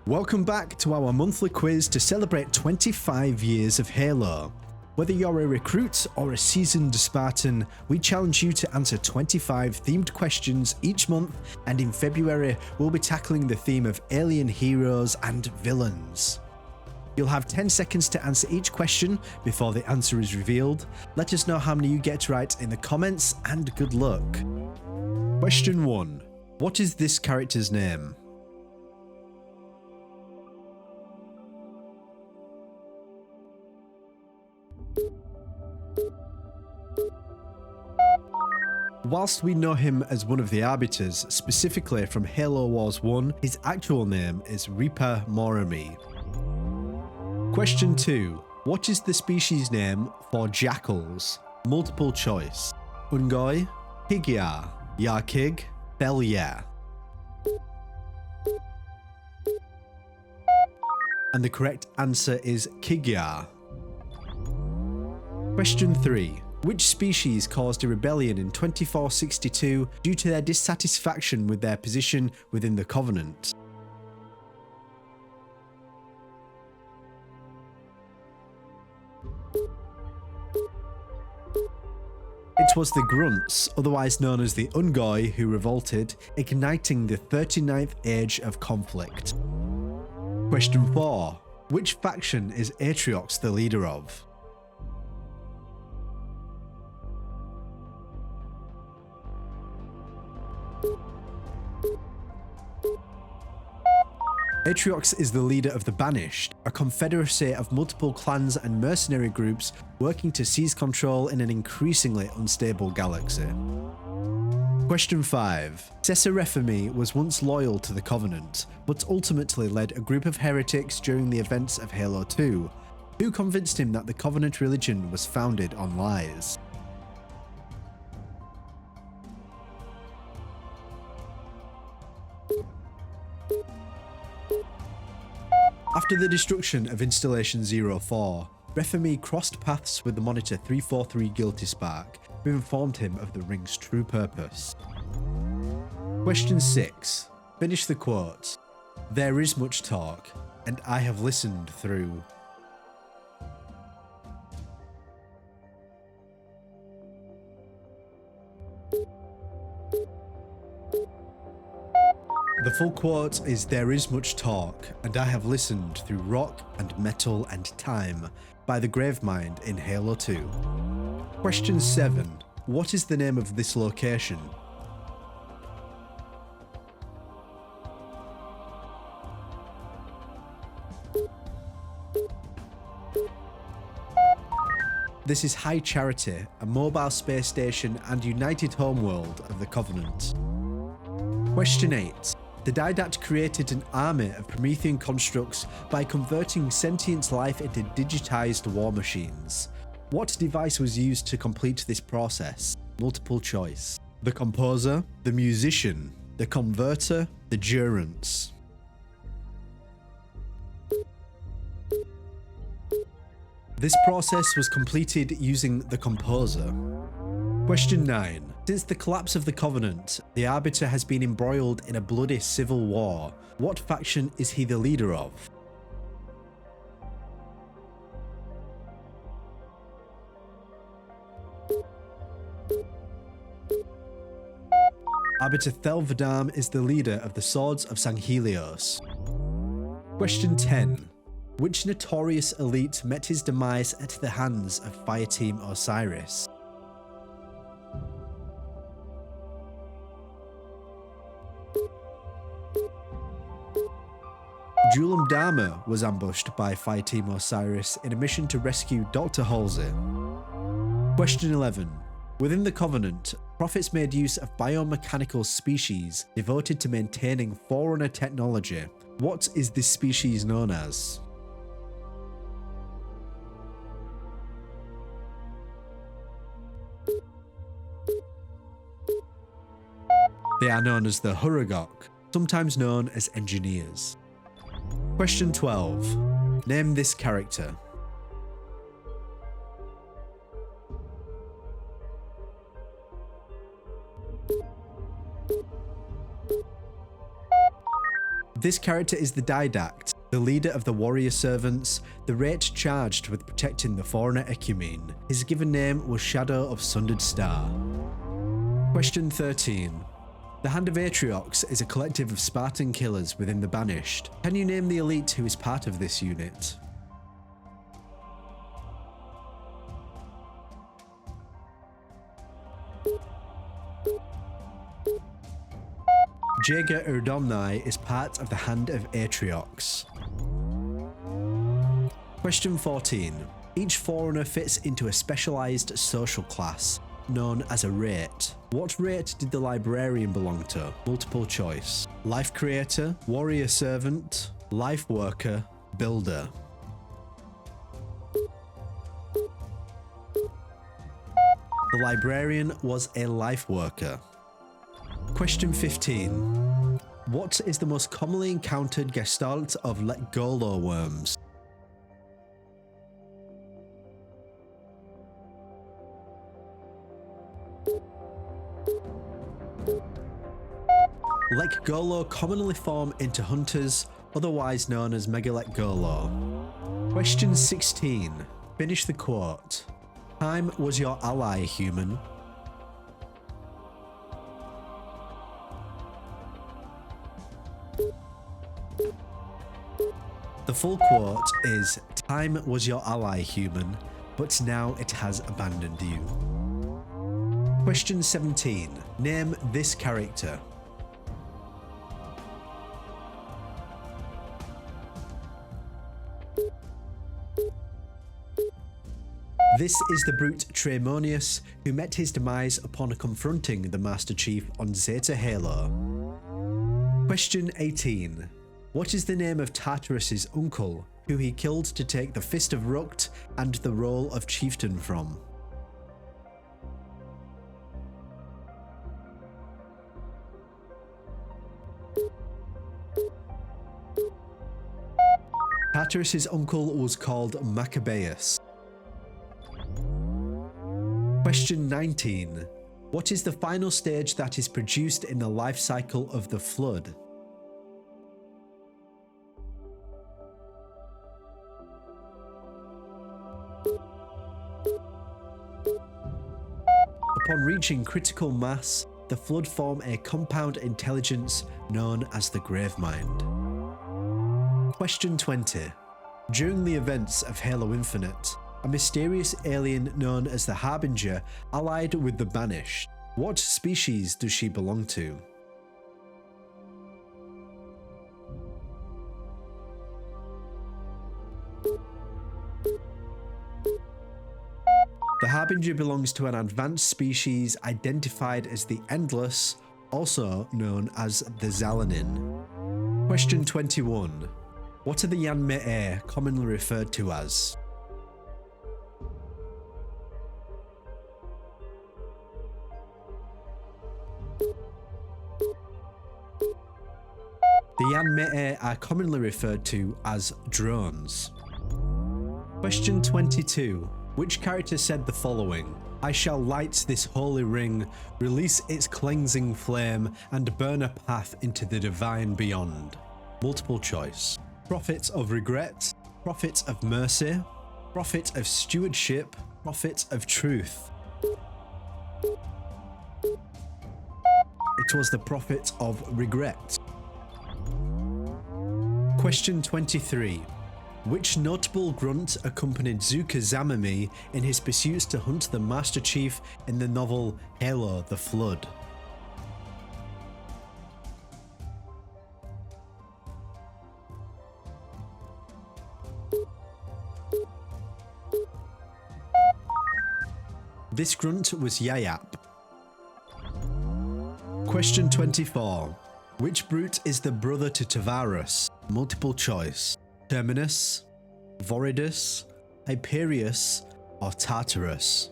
Welcome back to our monthly quiz to celebrate 25 years of Halo. Whether you're a recruit or a seasoned Spartan, we challenge you to answer 25 themed questions each month, and in February we'll be tackling the theme of alien heroes and villains. You'll have 10 seconds to answer each question before the answer is revealed. Let us know how many you get right in the comments, and good luck. Question 1. What is this character's name? Whilst we know him as one of the Arbiters, specifically from Halo Wars 1, his actual name is Reaper Morami. Question 2. What is the species name for jackals? Multiple choice. Ungoi, Higyar, Yarkig, Belya. And the correct answer is Kigyar. Question 3. Which species caused a rebellion in 2462 due to their dissatisfaction with their position within the Covenant? It was the Grunts, otherwise known as the Ungoi, who revolted, igniting the 39th Age of Conflict. Question 4. Which faction is Atriox the leader of? Atriox is the leader of the Banished, a confederacy of multiple clans and mercenary groups working to seize control in an increasingly unstable galaxy. Question 5. Cesarefemi was once loyal to the Covenant, but ultimately led a group of heretics during the events of Halo 2. Who convinced him that the Covenant religion was founded on lies? After the destruction of Installation 04, Refemi crossed paths with the Monitor 343 Guilty Spark, who informed him of the ring's true purpose. Question 6. Finish the quote. There is much talk, and I have listened through. The full quote is "There is much talk, and I have listened through rock and metal and time" by the Gravemind in Halo 2. Question 7. What is the name of this location? This is High Charity, a mobile space station and united homeworld of the Covenant. Question 8. The Didact created an army of Promethean constructs by converting sentient life into digitized war machines. What device was used to complete this process? Multiple choice. The composer, the musician, the converter, the durance. This process was completed using the composer. Question 9. Since the collapse of the Covenant, the Arbiter has been embroiled in a bloody civil war. What faction is he the leader of? Arbiter Thelvadam is the leader of the Swords of Sanghelios. Question 10. Which notorious elite met his demise at the hands of Fireteam Osiris? Julam Dharma was ambushed by Fireteam Osiris in a mission to rescue Dr. Halsey. Question 11. Within the Covenant, prophets made use of biomechanical species devoted to maintaining Forerunner technology. What is this species known as? They are known as the Huragok, sometimes known as engineers. Question 12. Name this character. This character is the Didact, the leader of the warrior servants, the rate charged with protecting the foreigner Ecumene. His given name was Shadow of Sundered Star. Question 13. The Hand of Atriox is a collective of Spartan killers within the Banished. Can you name the elite who is part of this unit? Jaeger Urdomnai is part of the Hand of Atriox. Question 14. Each Forerunner fits into a specialized social class, known as a rate. What rate did the Librarian belong to? Multiple choice. Life Creator, Warrior Servant, Life Worker, Builder. The Librarian was a Life Worker. Question 15. What is the most commonly encountered gestalt of Letgolo worms? Letgolo commonly form into hunters, otherwise known as Megaletgolo. Question 16. Finish the quote. Time was your ally, human. The full quote is, time was your ally, human, but now it has abandoned you. Question 17. Name this character. This is the brute Tremonius, who met his demise upon confronting the Master Chief on Zeta Halo. Question 18. What is the name of Tartarus's uncle, who he killed to take the Fist of Rukt and the role of chieftain from? Tartarus's uncle was called Maccabeus. Question 19. What is the final stage that is produced in the life cycle of the Flood? Upon reaching critical mass, the Flood form a compound intelligence known as the Gravemind. Question 20. During the events of Halo Infinite, a mysterious alien known as the Harbinger allied with the Banished. What species does she belong to? The Harbinger belongs to an advanced species identified as the Endless, also known as the Zalanin. Question 21. What are the Yanmei commonly referred to as? The Yanmei are commonly referred to as drones. Question 22. Which character said the following? I shall light this holy ring, release its cleansing flame, and burn a path into the divine beyond. Multiple choice. Prophet of regret, prophet of mercy, prophet of stewardship, prophet of truth. It was the prophet of regret. Question 23. Which notable grunt accompanied Zuka Zamami in his pursuits to hunt the Master Chief in the novel Halo: The Flood? This grunt was Yayap. Question 24. Which brute is the brother to Tavarus? Multiple choice. Terminus, Voridus, Hyperius, or Tartarus?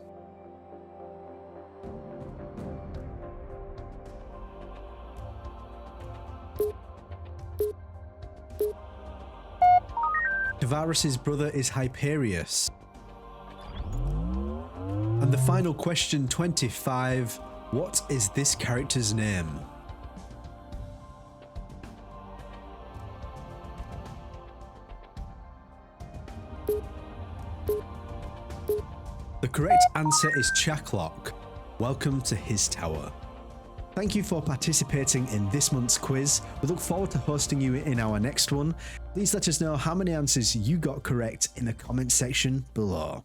Tavarus's brother is Hyperius. And the final question, 25. What is this character's name? The correct answer is Chaklock. Welcome to his tower. Thank you for participating in this month's quiz. We look forward to hosting you in our next one. Please let us know how many answers you got correct in the comment section below.